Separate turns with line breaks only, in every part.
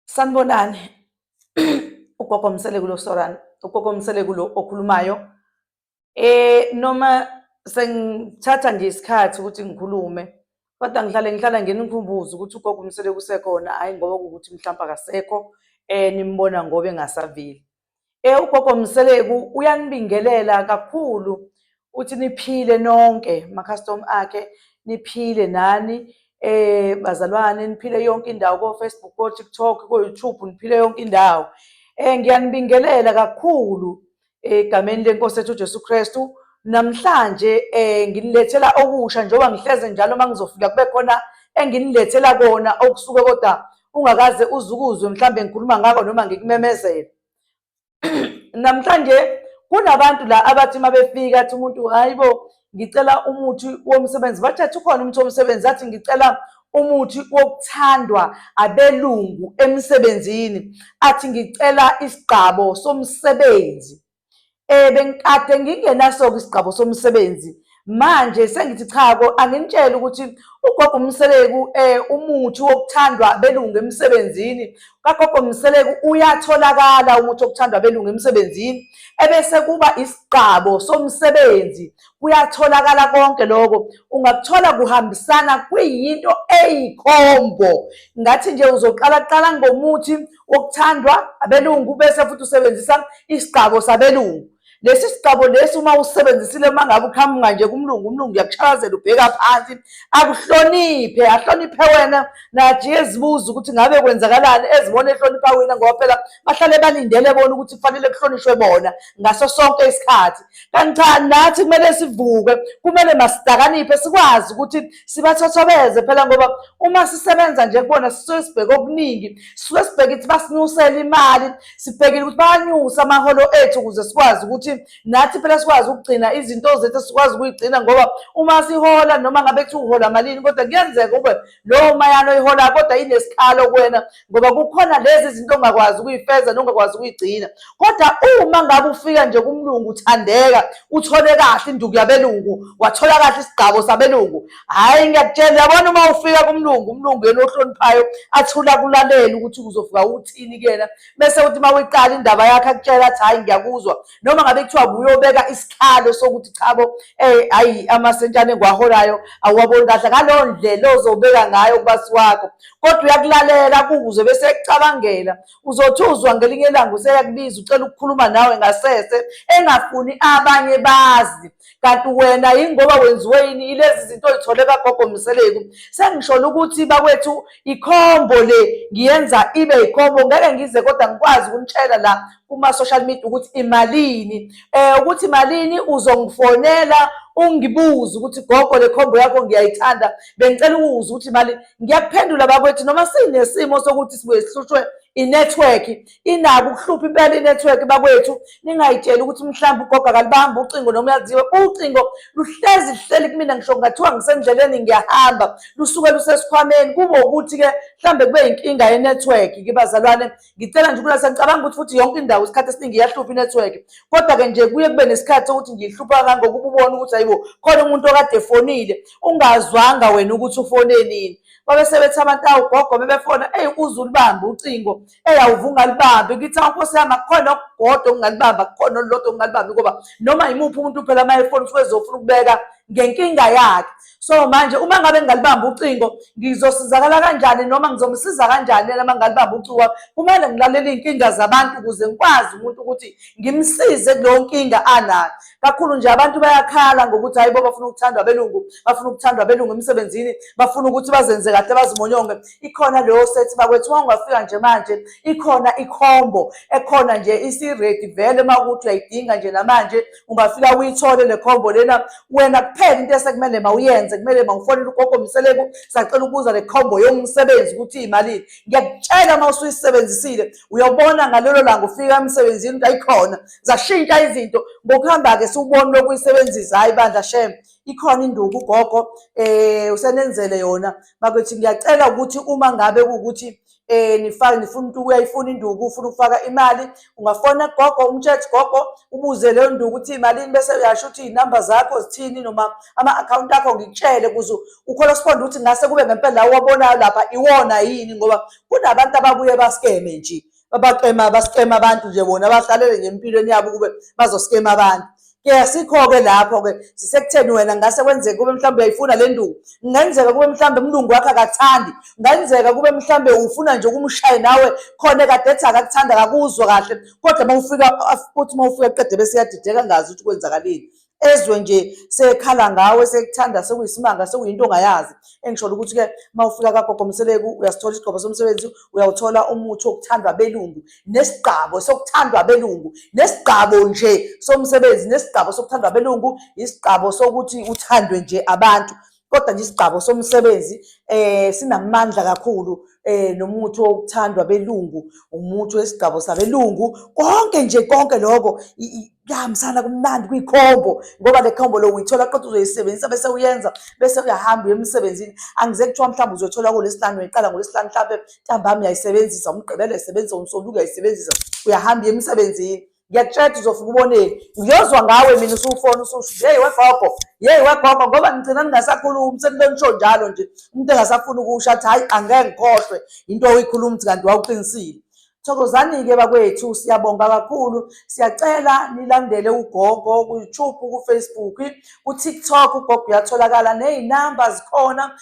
Sanibonani. Ugogo Msele kulo Sorani, ugogo Msele kulo okhulumayo. Noma sengithatha nje isikhathi ukuthi ngikhulume, kodwa ngihlala nginikhumbuza ukuthi ugogo Msele kusekhona, hhayi ngoba kuwukuthi mhlawumbe akasekho, nimbona ngoba engasaveli. Ugogo Mseleku uyanibingelela kakhulu uthi niphile nonke ama-custom akhe, niphile nani, bazalwane, niphile yonke indawo ko-Facebook, ko-TikTok, ko-YouTube, niphile yonke indawo. Ngiyanibingelela kakhulu egameni leNkosi yethu uJesu Kristu. Namhlanje nginilethela okusha njengoba ngihleze njalo uma ngizofika kube khona enginilethela kona okusuke kodwa ungakaze uzukuzwe mhlambe ngikhuluma ngako noma ngikumemezela. Namhlanje kunabantu la abathi uma befika athi umuntu, hayibo ngicela umuthi womsebenzi, bathatha ukhona umuthi womsebenzi, athi ngicela umuthi wokuthandwa abelungu emsebenzini, athi ngicela isigqabo somsebenzi. Bengikade ngingenaso isigqabo somsebenzi, manje sengithi cha, anginitshela ukuthi ugogo Mseleku umuthi wokuthandwa abelungu emsebenzini kagogo Mseleku uyatholakala umuthi wokuthandwa abelungu emsebenzini, ebese kuba isigqabo somsebenzi. Kuyatholakala konke lokho, ungakuthola kuhambisana kuyinto eyikhombo. Ngathi nje uzoqala ngomuthi wokuthandwa abelungu bese futhi usebenzisa isigqabo sabelungu. Lesi sigqabo lesi uma usebenzisile uma ngabe uqhamuka nje kumlungu, umlungu uyakushakazela ubheka phansi, akuhloniphe, ahloniphe wena, nathi ezibuza ukuthi ngabe kwenzakalani, ezibona ehlonipha wena ngoba phela bahlale balindele bona ukuthi kufanele kuhlonishwe bona ngaso sonke isikhathi. Kanti cha, nathi kumele sivuke, kumele masidakaniphe, sikwazi ukuthi sibathothobeze phela ngoba uma sisebenza nje kubona sisuke sibheke okuningi, sisuke sibheke ukuthi basinyusele imali, sibhekile ukuthi bayanyusa amaholo ethu ukuze sikwazi ukuthi nathi phela sikwazi ukugcina izinto zethu, sikwazi ukuyigcina ngoba uma sihola noma ngabe kuthi uhola malini kodwa kuyenzeka ube lowo mayano oyihola kodwa inesikhalo kuwena ngoba kukhona lezi zinto ongakwazi ukuyifeza nongakwazi ukuyigcina. Kodwa uma ngabe ufika nje kumlungu uthandeka, uthole kahle induku yabelungu, wathola kahle isigqabo sabelungu, hhayi ngiyakutshela, yabona uma ufika kumlungu, umlungu yena ohloniphayo athula kulalela ukuthi uzofika uthini kuyena, bese uthi uma uyiqala indaba yakhe akutshela athi hhayi ngiyakuzwa, noma ngabe kuthiwa uyobeka isikhalo sokuthi chabo hayi amasentshane engiwaholayo awuwaboni kahle ngaleyo ndlela ozobeka ngayo kubasi wakho, kodwa uyakulalela kuze bese ekucabangela. Uzothuzwa ngelinye ilanga useyakubiza ucela ukukhuluma nawe ngasese, engafuni abanye bazi, kanti wena yingoba wenziwe yini ilezi zinto oyithole kagogo Mseleku. Sengisholo ukuthi bakwethu ikhombo le ngiyenza ibe ikhombo, ngeke ngize kodwa ngikwazi ukunitshela la kuma-social media ukuthi imalini, ukuthi imalini uzongifonela ungibuze ukuthi gogo le khombo yakho ngiyayithanda, bengicela ukuza ukuthi imali. Ngiyakuphendula bakwethu noma sinesimo sokuthi sibuye sihlushwe inethiwekhi, inabo ukuhlupha impela inethiwekhi bakwethu, ningayitsheli ukuthi mhlawumbe ugogo akalibamba ucingo noma uyaziwe, ucingo luhleli kumina, ngisho ngathiwa ngisendleleni ngiyahamba lusuke lusesikhwameni, kube ukuthi-ke mhlawumbe kube yinkinga yenethiwekhi. Bazalwane, ngicela nje ukula, sengicabanga ukuthi futhi yonke indawo isikhathi esiningi iyahlupha inethiwekhi, kodwa-ke nje kuye kube nesikhathi sokuthi ngiyihlupha kangokuba ubone ukuthi hayibo khona umuntu okade efonile ungazwanga wena ukuthi ufone nini. Babese bethi abantu awu gogo bebefona, uze ulibambe ucingo, awuve ungalibambi. Ngithi Nkosi yami akukhona okugodwa ongalibamba, akukhona olulodwa ongalibambi ngoba noma yimuphi umuntu phela uma efona usuke ezofuna ukubeka ngenkinga yakhe. So manje uma ngabe ngingalibamba ucingo ngizosizakala kanjani noma ngizomsiza kanjani yena uma ngingalibamba ucingo? Kumele ngilalele iy'nkinga zabantu ukuze ngikwazi umuntu ukuthi ngimsize kuleyo nkinga anayo. Kakhulu nje abantu bayakhala ngokuthi hayibo bafuna ukuthandwa abelungu, bafuna ukuthandwa abelungu emsebenzini, bafuna ukuthi bazenze kahle bazimonyonge. Ikhona leyo sethi bakwethu, uma ungafika nje manje ikhona ikhombo ekhona nje isi-ready vele, uma ukuthi uyayidinga nje namanje ungafika uyithole le khombo lena. Wena kuphela into esekumele mawuyenze, kumele mawufonele ugogo Mseleku, sacela ukuza le khombo yomsebenzi ukuthi iyimalini. Ngiyakutshela uma usuyisebenzisile uyobona ngalelo langa ufika emsebenzini ukuthi ayikhona zashintsha izinto ngokuhamba-ke siwubone lokuyisebenzisa. Hayi bandla shem, ikhona induku ugogo usenenzele yona bakwethu. Ngiyacela ukuthi uma ngabe kuwukuthi nifuna uyayifuna induku, ufuna ukufaka imali, ungafona gogo umtshethi gogo ubuze leyo nduku ukuthi imalini, bese uyasho ukuthi iy'namba zakho zithini noma ama-akhawunti akho ngikushele ukuze ukhorespond ukuthi ngase kube ngempela la owabonayo lapha iwona yini, ngoba kunabantu ababuye baskeme nje, baskema abantu nje, bona bahlalele nje empilweni yabo kube bazoskema abantu. Sikho-ke lapho-ke sisekutheni wena ngase kwenzeka kube mhlawumbe uyayifuna le nduku, kungenzeka kube mhlawumbe umlungu wakho akakuthandi, kungenzeka kube mhlawumbe ufuna nje ukumshaye nawe khona kade ethi akakuthanda akakuzwa kahle, kodwa uma ufika qede bese yadideka angazi ukuthi kwenzakaleni, ezwe nje sekhala ngawe, sekuthanda, sekuyisimanga, sekuyinto ongayazi. Engisholo ukuthi-ke uma ufika kagogo Mseleku uyasithola isigqoko somsebenzi, uyawuthola umuthi wokuthandwa belungu nesigqabo sokuthandwa belungu, nesigqabo nje somsebenzi, nesigqabo sokuthandwa belungu, isigqabo sokuthi uthandwe nje abantu, kodwa nje isigqabo somsebenzi sinamandla kakhulu. Nomuthi wokuthandwa belungu, umuthi wesigqabo sabelungu, konke nje konke lokho kuyahambisana, kumnandi, kuyikhombo, ngoba le khombo lo uyithola qeda uzoyisebenzisa bese uyenza, bese uyahamba uye emsebenzini. Angize kuthiwa mhlawumbe uzothola ngoLwesihlanu, uyiqala ngoLwesihlanu, mhlawumbe ntambama uyayisebenzisa, umgqibelo uyayisebenzisa, umsombuluko uyayisebenzisa, uyahamba uye emsebenzini. Ngiyakutshela uzofika uboneni, ngiyozwa ngawe mina usufona ususho yeyi wegogo, ngoba ngigcina ningasakhulumi, senibeni nisho njalo nje, umuntu engasafuni ukusho athi hhayi angeke ngikhohlwe into oyikhuluma ukuthi kanti wawuqinisile. Thokozani-ke bakwethu, siyabonga kakhulu. Siyacela nilandele ugogo ku-YouTube, ku-Facebook, ku-TikTok. Ugogo uyatholakala, ney'namba zikhona,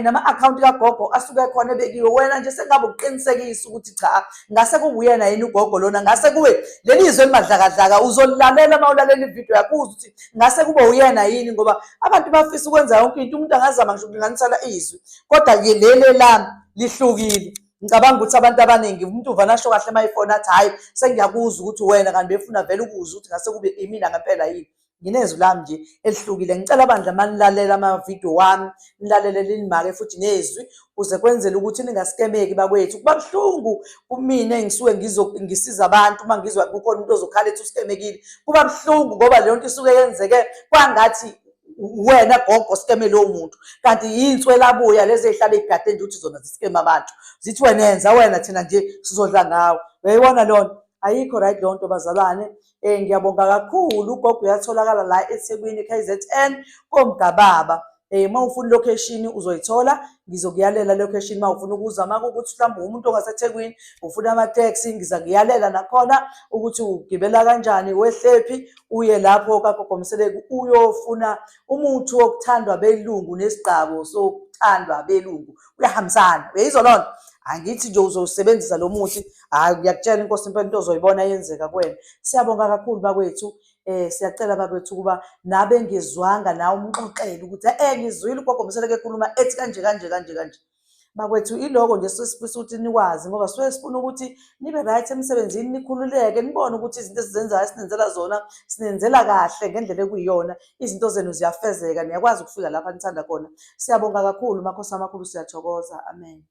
nama-akhawunti kagogo asuke khona ebekiwe. Wena nje sengabe ukuqinisekisa ukuthi cha, ngase kube uyena yini ugogo lona, ngase kube leli zwe elimadlakadlaka, uzolilalela uma ulalela ividiyo yakho uzwe ukuthi ngase kube uyena yini, ngoba abantu bafisa ukwenza yonke into, umuntu angazama nje ukulinganisela izwi, kodwa-ke leli lami lihlukile. Ngicabanga ukuthi abantu abaningi, umuntu uvana asho kahle mayifona athi hhayi sengiyakuzwa ukuthi wena, kanti befuna vele ukuzwa ukuthi ngase kube imina ngempela yini. Nginezwi lami nje elihlukile. Ngicela bandla manilalela amavidiyo wami, nilalele linimake futhi nezwi, ukuze kwenzele ukuthi ningaskemeki bakwethu. Kuba buhlungu kumina engisuke ngisiza abantu uma ngizwa kukhona umuntu ozokhala ethi uskemekile, kuba buhlungu ngoba leyo nto isuke yenzeke kwangathi wena gogo skeme lowo muntu, kanti yinswela abuya lezi ey'hlala ey'gade nje ukuthi zona ziskeme abantu, zithi wena yenza wena, thina nje sizodla ngawe. Uyayibona lona ayikho right leyo nto bazalwane. Ngiyabonga kakhulu. Ugogo uyatholakala la eThekwini KZN koMgababa. Uma ufuna ilocation uzoyithola, ngizokuyalela location. Uma ufuna ukuza makuwukuthi mhlawumbe umuntu ongaseThekwini ufuna amateksi, ngizakuyalela nakhona ukuthi ugibela kanjani, wehlephi, uye lapho kagogo Mseleku uyofuna umuthi wokuthandwa belungu nesigqabo sokuthandwa belungu. Uyahambisana, uyayizwa lona. Angithi nje uzowusebenzisa lo muthi, hhayi ngiyakutshela inkosi impela into ozoyibona yenzeka kuwena. Siyabonga kakhulu bakwethu. Siyacela bakwethu ukuba nabe ngizwanga nawe umxoxele ukuthi ngizwile ugogo Mseleku ekhuluma ethi kanje kanje kanje kanje. Bakwethu iloko nje sesifisa ukuthi nikwazi, ngoba suke sifuna ukuthi nibe right emsebenzini, nikhululeke, nibone ukuthi izinto esizenzayo sinenzela zona, sinenzela kahle ngendlela ekuyiyona, izinto zenu ziyafezeka, niyakwazi ukufika lapha nithanda khona. Siyabonga kakhulu makhosi amakhulu, siyathokoza. Amen.